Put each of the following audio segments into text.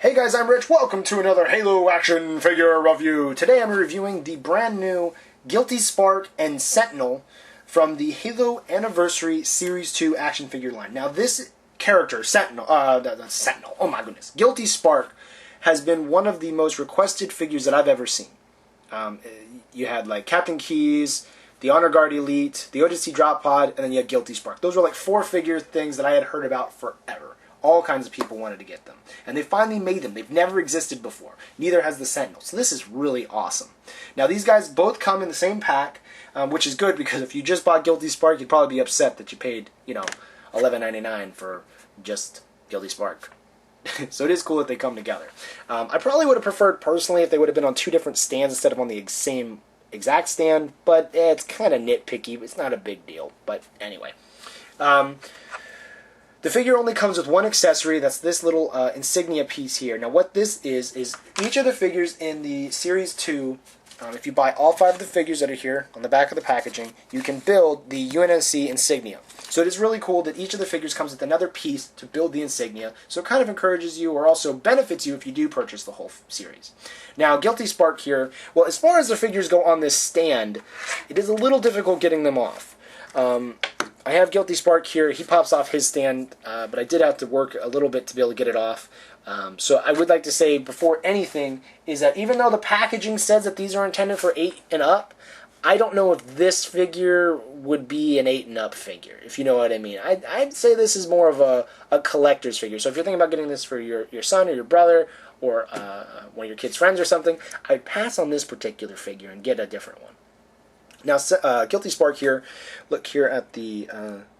Hey guys, I'm Rich. Welcome to another Halo action figure review. Today I'm reviewing the brand new Guilty Spark and Sentinel from the Halo Anniversary Series 2 action figure line. Now this character, Sentinel, oh my goodness, Guilty Spark has been one of the most requested figures that I've ever seen. You had like Captain Keyes, the Honor Guard Elite, the Odyssey Drop Pod, and then you had Guilty Spark. Those were like 4 figure things that I had heard about forever. All kinds of people wanted to get them. And they finally made them. They've never existed before. Neither has the Sentinel. So this is really awesome. Now these guys both come in the same pack, which is good because if you just bought Guilty Spark, you'd probably be upset that you paid, $11.99 for just Guilty Spark. So it is cool that they come together. I probably would have preferred personally if they would have been on 2 different stands instead of on the same exact stand, but it's kind of nitpicky. It's not a big deal. But anyway. The figure only comes with 1 accessory. That's this little insignia piece here. Now what this is each of the figures in the Series 2, if you buy all 5 of the figures that are here on the back of the packaging, you can build the UNSC insignia. So it is really cool that each of the figures comes with another piece to build the insignia, so it kind of encourages you or also benefits you if you do purchase the whole series. Now Guilty Spark here, well, as far as the figures go on this stand, it is a little difficult getting them off. I have Guilty Spark here. He pops off his stand, but I did have to work a little bit to be able to get it off. So I would like to say before anything is that even though the packaging says that these are intended for 8 and up, I don't know if this figure would be an 8 and up figure, if you know what I mean. I'd say this is more of a collector's figure. So if you're thinking about getting this for your son or your brother or one of your kids' friends or something, I'd pass on this particular figure and get a different one. Now, Guilty Spark here, look here at the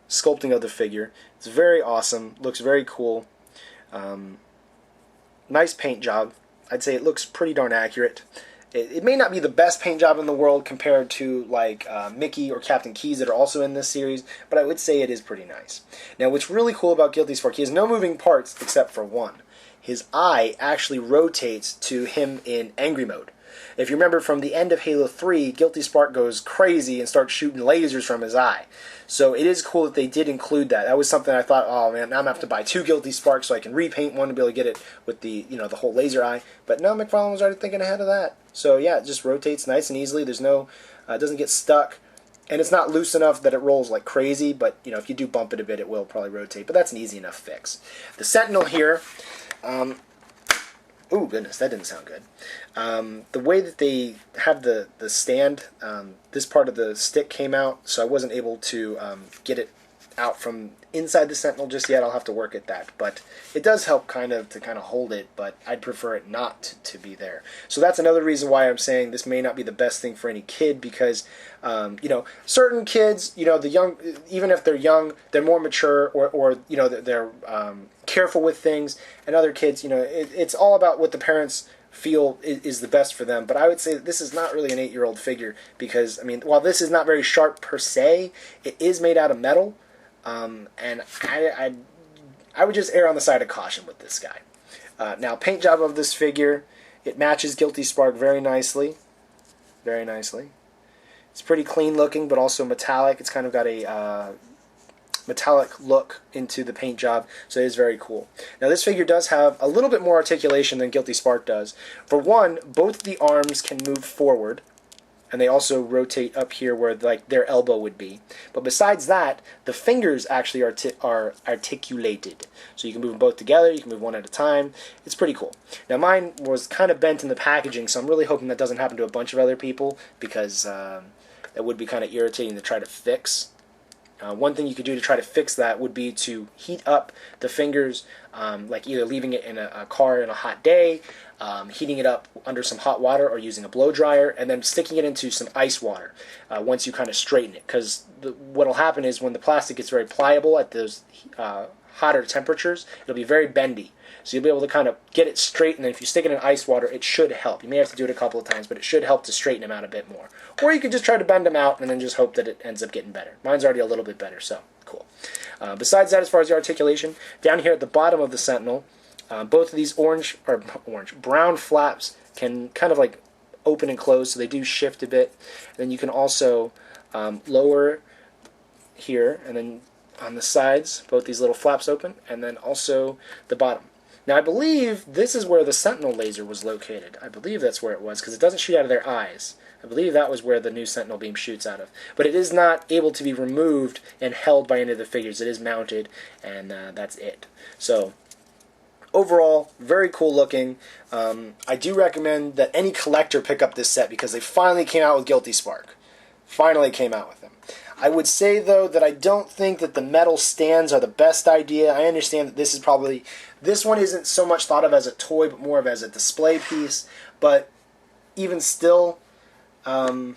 sculpting of the figure. It's very awesome, looks very cool. Nice paint job. I'd say it looks pretty darn accurate. It may not be the best paint job in the world compared to like Mickey or Captain Keyes that are also in this series, but I would say it is pretty nice. Now, what's really cool about Guilty Spark, he has no moving parts except for one. His eye actually rotates to him in angry mode. If you remember from the end of Halo 3, Guilty Spark goes crazy and starts shooting lasers from his eye. So it is cool that they did include that. That was something I thought, oh man, now I'm going to have to buy 2 Guilty Sparks so I can repaint one to be able to get it with the, the whole laser eye. But no, McFarlane was already thinking ahead of that. So yeah, it just rotates nice and easily. There's no, it doesn't get stuck. And it's not loose enough that it rolls like crazy, but if you do bump it a bit, it will probably rotate. But that's an easy enough fix. The Sentinel here, oh goodness, that didn't sound good. The way that they have the stand, this part of the stick came out, so I wasn't able to get it out from inside the Sentinel just yet. I'll have to work at that, but it does help to hold it, but I'd prefer it not to be there. So that's another reason why I'm saying this may not be the best thing for any kid, because certain kids, the young, even if they're young, they're more mature, or they're careful with things, and other kids, it's all about what the parents feel is the best for them. But I would say that this is not really an 8-year-old figure, because while this is not very sharp per se, it is made out of metal. And I would just err on the side of caution with this guy. Now, paint job of this figure, it matches Guilty Spark very nicely. Very nicely. It's pretty clean looking, but also metallic. It's kind of got a metallic look into the paint job, so it is very cool. Now, this figure does have a little bit more articulation than Guilty Spark does. For one, both the arms can move forward, and they also rotate up here where their elbow would be. But besides that, the fingers actually are articulated. So you can move them both together, you can move one at a time. It's pretty cool. Now mine was kind of bent in the packaging, so I'm really hoping that doesn't happen to a bunch of other people, because that would be kind of irritating to try to fix. One thing you could do to try to fix that would be to heat up the fingers, like either leaving it in a car in a hot day, heating it up under some hot water, or using a blow dryer, and then sticking it into some ice water once you kind of straighten it. Because what will happen is when the plastic gets very pliable at those hotter temperatures, it'll be very bendy. So you'll be able to kind of get it straight, and then if you stick it in ice water, it should help. You may have to do it a couple of times, but it should help to straighten them out a bit more. Or you could just try to bend them out and then just hope that it ends up getting better. Mine's already a little bit better, so cool. Besides that, as far as the articulation, down here at the bottom of the Sentinel, both of these brown flaps can kind of like open and close, so they do shift a bit. And then you can also lower here, and then on the sides, both these little flaps open, and then also the bottom. Now, I believe this is where the Sentinel laser was located. I believe that's where it was, because it doesn't shoot out of their eyes. I believe that was where the new Sentinel beam shoots out of. But it is not able to be removed and held by any of the figures. It is mounted, and that's it. So, overall, very cool looking. I do recommend that any collector pick up this set, because they finally came out with Guilty Spark. Finally came out with them. I would say, though, that I don't think that the metal stands are the best idea. I understand that this is probably... This one isn't so much thought of as a toy, but more of as a display piece. But even still, you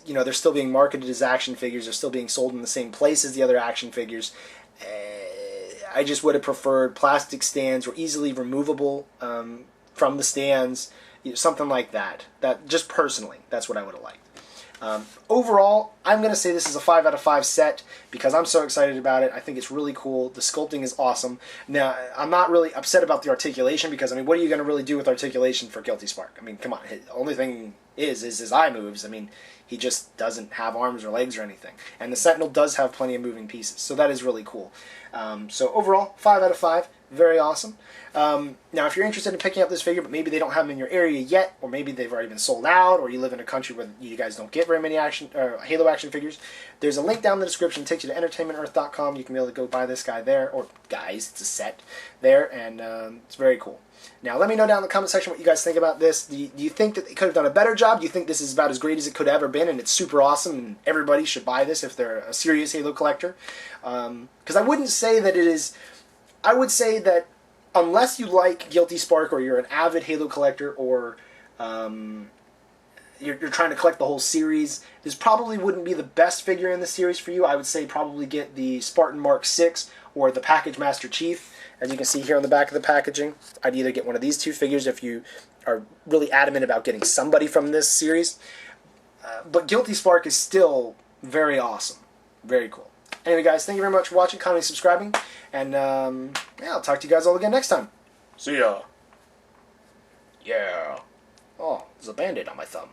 know, they're still being marketed as action figures. They're still being sold in the same place as the other action figures. I just would have preferred plastic stands or easily removable from the stands, you know, something like that. That just personally, that's what I would have liked. Overall, I'm going to say this is a 5 out of 5 set because I'm so excited about it. I think it's really cool. The sculpting is awesome. Now, I'm not really upset about the articulation because, I mean, what are you going to really do with articulation for Guilty Spark? I mean, come on. The only thing is his eye moves. I mean, he just doesn't have arms or legs or anything. And the Sentinel does have plenty of moving pieces, so that is really cool. So overall, 5 out of 5. Very awesome. Now, if you're interested in picking up this figure, but maybe they don't have them in your area yet, or maybe they've already been sold out, or you live in a country where you guys don't get very many Halo action figures, there's a link down in the description that takes you to entertainmentearth.com. You can be able to go buy this guy there, or guys, it's a set there, and it's very cool. Now, let me know down in the comment section what you guys think about this. Do you think that they could have done a better job? Do you think this is about as great as it could have ever been, and it's super awesome, and everybody should buy this if they're a serious Halo collector? Because I wouldn't say that it is... I would say that unless you like Guilty Spark, or you're an avid Halo collector, or you're trying to collect the whole series, this probably wouldn't be the best figure in the series for you. I would say probably get the Spartan Mark 6 or the Package Master Chief. As you can see here on the back of the packaging, I'd either get one of these two figures if you are really adamant about getting somebody from this series. But Guilty Spark is still very awesome. Very cool. Anyway, guys, thank you very much for watching, commenting, subscribing, and yeah, I'll talk to you guys all again next time. See ya. Yeah. Oh, there's a Band-Aid on my thumb.